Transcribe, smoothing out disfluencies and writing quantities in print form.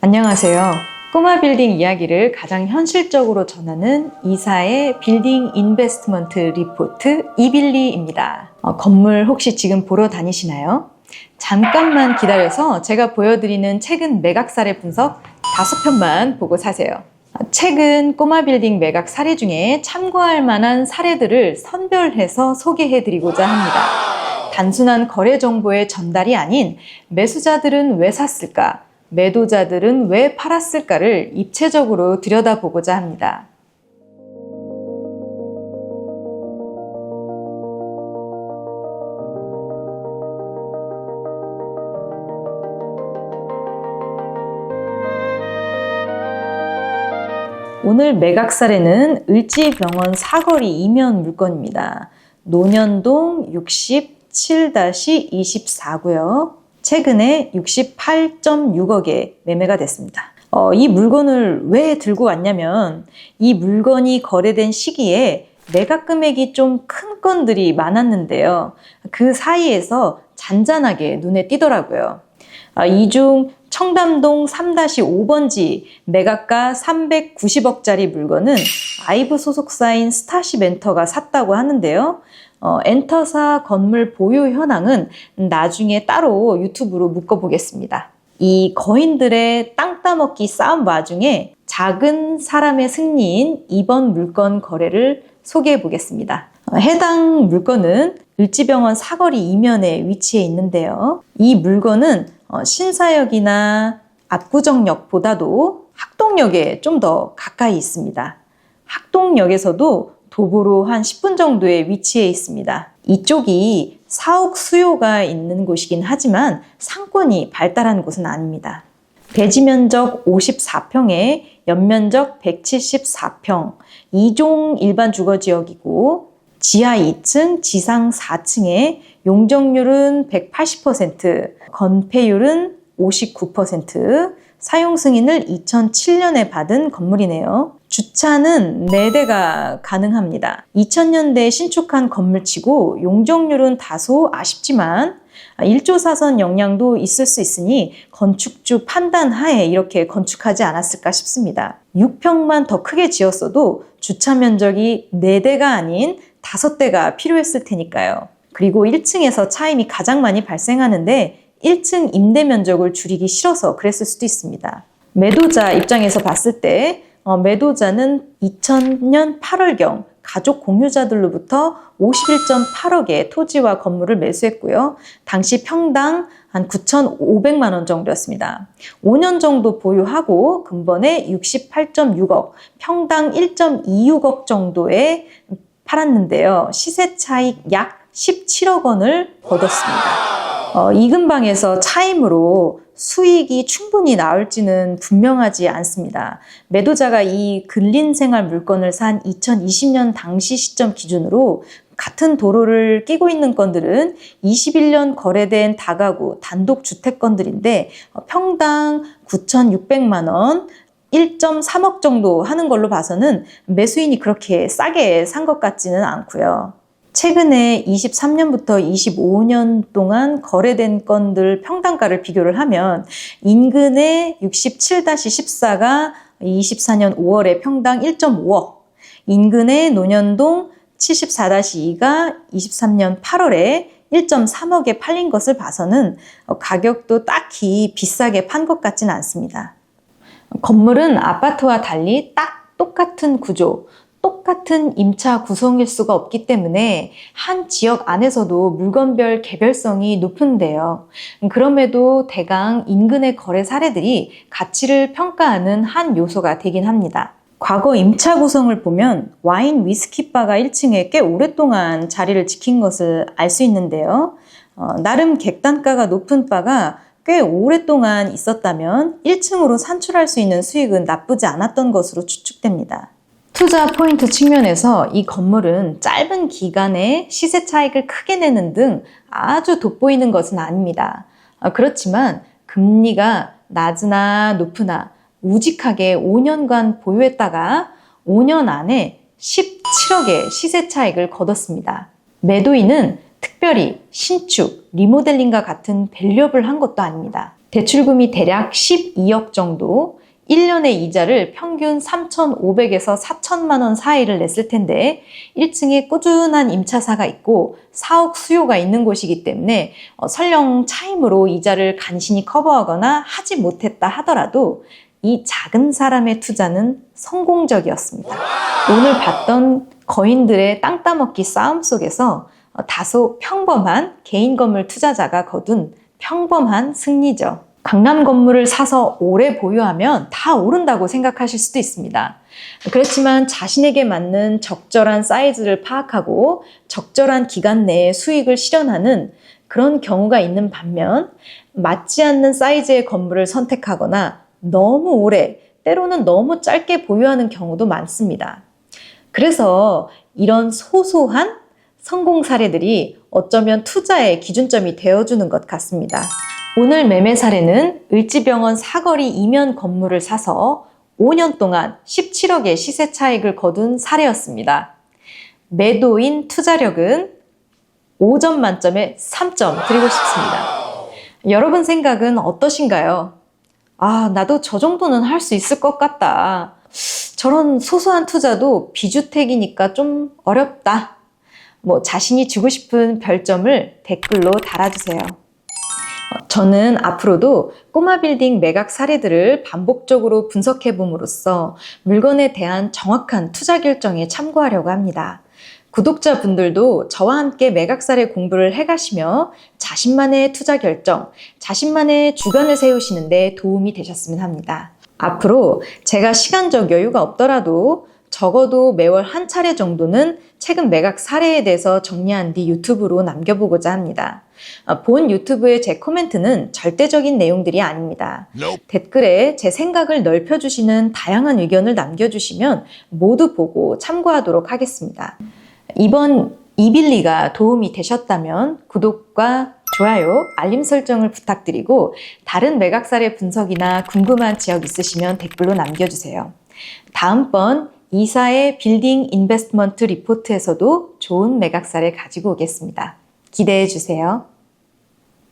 안녕하세요. 꼬마 빌딩 이야기를 가장 현실적으로 전하는 이사의 빌딩 인베스트먼트 리포트 이빌리입니다. 건물 혹시 지금 보러 다니시나요? 잠깐만 기다려서 제가 보여드리는 최근 매각 사례 분석 5편만 보고 사세요. 최근 꼬마 빌딩 매각 사례 중에 참고할 만한 사례들을 선별해서 소개해드리고자 합니다. 단순한 거래 정보의 전달이 아닌 매수자들은 왜 샀을까? 매도자들은 왜 팔았을까를 입체적으로 들여다보고자 합니다. 오늘 매각 사례는 을지병원 사거리 이면 물건입니다. 논현동 67-24고요. 최근에 68.6억에 매매가 됐습니다. 이 물건을 왜 들고 왔냐면 이 물건이 거래된 시기에 매각 금액이 좀 큰 건들이 많았는데요. 그 사이에서 잔잔하게 눈에 띄더라고요. 이 중 청담동 3-5번지 매각가 390억짜리 물건은 아이브 소속사인 스타쉽 엔터가 샀다고 하는데요. 엔터사 건물 보유 현황은 나중에 따로 유튜브로 묶어보겠습니다. 이 거인들의 땅 따먹기 싸움 와중에 작은 사람의 승리인 이번 물건 거래를 소개해 보겠습니다. 해당 물건은 을지병원 사거리 이면에 위치해 있는데요. 이 물건은 신사역이나 압구정역보다도 학동역에 좀 더 가까이 있습니다. 학동역에서도 도보로 한 10분 정도의 위치에 있습니다. 이쪽이 사옥 수요가 있는 곳이긴 하지만 상권이 발달한 곳은 아닙니다. 대지 면적 54평에 연면적 174평, 2종 일반 주거지역이고 지하 2층, 지상 4층에 용적률은 180%, 건폐율은 59%, 사용 승인을 2007년에 받은 건물이네요. 주차는 4대가 가능합니다. 2000년대에 신축한 건물치고 용적률은 다소 아쉽지만 1조 사선 영향도 있을 수 있으니 건축주 판단 하에 이렇게 건축하지 않았을까 싶습니다. 6평만 더 크게 지었어도 주차 면적이 4대가 아닌 5대가 필요했을 테니까요. 그리고 1층에서 차임이 가장 많이 발생하는데 1층 임대 면적을 줄이기 싫어서 그랬을 수도 있습니다. 매도자 입장에서 봤을 때 매도자는 2000년 8월경 가족 공유자들로부터 51.8억의 토지와 건물을 매수했고요. 당시 평당 한 9,500만 원 정도였습니다. 5년 정도 보유하고 근본에 68.6억, 평당 1.26억 정도에 팔았는데요. 시세 차익 약 17억 원을 거뒀습니다. 이 근방에서 차임으로 수익이 충분히 나올지는 분명하지 않습니다. 매도자가 이 근린생활 물건을 산 2020년 당시 시점 기준으로 같은 도로를 끼고 있는 건들은 21년 거래된 다가구 단독주택건들인데 평당 9,600만 원, 1.3억 정도 하는 걸로 봐서는 매수인이 그렇게 싸게 산 것 같지는 않고요. 최근에 23년부터 25년 동안 거래된 건들 평당가를 비교를 하면 인근의 67-14가 24년 5월에 평당 1.5억, 인근의 논현동 74-2가 23년 8월에 1.3억에 팔린 것을 봐서는 가격도 딱히 비싸게 판 것 같지는 않습니다. 건물은 아파트와 달리 딱 똑같은 구조, 똑같은 임차 구성일 수가 없기 때문에 한 지역 안에서도 물건별 개별성이 높은데요. 그럼에도 대강 인근의 거래 사례들이 가치를 평가하는 한 요소가 되긴 합니다. 과거 임차 구성을 보면 와인 위스키바가 1층에 꽤 오랫동안 자리를 지킨 것을 알 수 있는데요. 나름 객단가가 높은 바가 꽤 오랫동안 있었다면 1층으로 산출할 수 있는 수익은 나쁘지 않았던 것으로 추측됩니다. 투자 포인트 측면에서 이 건물은 짧은 기간에 시세 차익을 크게 내는 등 아주 돋보이는 것은 아닙니다. 그렇지만 금리가 낮으나 높으나 우직하게 5년간 보유했다가 5년 안에 17억의 시세 차익을 거뒀습니다. 매도인은 특별히 신축, 리모델링과 같은 밸류업을 한 것도 아닙니다. 대출금이 대략 12억 정도, 1년의 이자를 평균 3,500에서 4천만 원 사이를 냈을 텐데 1층에 꾸준한 임차사가 있고 4억 수요가 있는 곳이기 때문에 설령 차임으로 이자를 간신히 커버하거나 하지 못했다 하더라도 이 작은 사람의 투자는 성공적이었습니다. 오늘 봤던 거인들의 땅 따먹기 싸움 속에서 다소 평범한 개인 건물 투자자가 거둔 평범한 승리죠. 강남 건물을 사서 오래 보유하면 다 오른다고 생각하실 수도 있습니다. 그렇지만 자신에게 맞는 적절한 사이즈를 파악하고 적절한 기간 내에 수익을 실현하는 그런 경우가 있는 반면 맞지 않는 사이즈의 건물을 선택하거나 너무 오래, 때로는 너무 짧게 보유하는 경우도 많습니다. 그래서 이런 소소한 성공 사례들이 어쩌면 투자의 기준점이 되어주는 것 같습니다. 오늘 매매 사례는 을지병원 사거리 이면 건물을 사서 5년 동안 17억의 시세 차익을 거둔 사례였습니다. 매도인 투자력은 5점 만점에 3점 드리고 싶습니다. 여러분 생각은 어떠신가요? 나도 저 정도는 할 수 있을 것 같다. 저런 소소한 투자도 비주택이니까 좀 어렵다. 자신이 주고 싶은 별점을 댓글로 달아주세요. 저는 앞으로도 꼬마 빌딩 매각 사례들을 반복적으로 분석해 봄으로써 물건에 대한 정확한 투자 결정에 참고하려고 합니다. 구독자분들도 저와 함께 매각 사례 공부를 해가시며 자신만의 투자 결정, 자신만의 주관을 세우시는 데 도움이 되셨으면 합니다. 앞으로 제가 시간적 여유가 없더라도 적어도 매월 한 차례 정도는 최근 매각 사례에 대해서 정리한 뒤 유튜브로 남겨보고자 합니다. 본 유튜브의 제 코멘트는 절대적인 내용들이 아닙니다. 댓글에 제 생각을 넓혀주시는 다양한 의견을 남겨주시면 모두 보고 참고하도록 하겠습니다. 이번 이빌리가 도움이 되셨다면 구독과 좋아요, 알림 설정을 부탁드리고 다른 매각 사례 분석이나 궁금한 지역 있으시면 댓글로 남겨주세요. 다음번 이사의 빌딩 인베스트먼트 리포트에서도 좋은 매각 사례 가지고 오겠습니다. 기대해 주세요.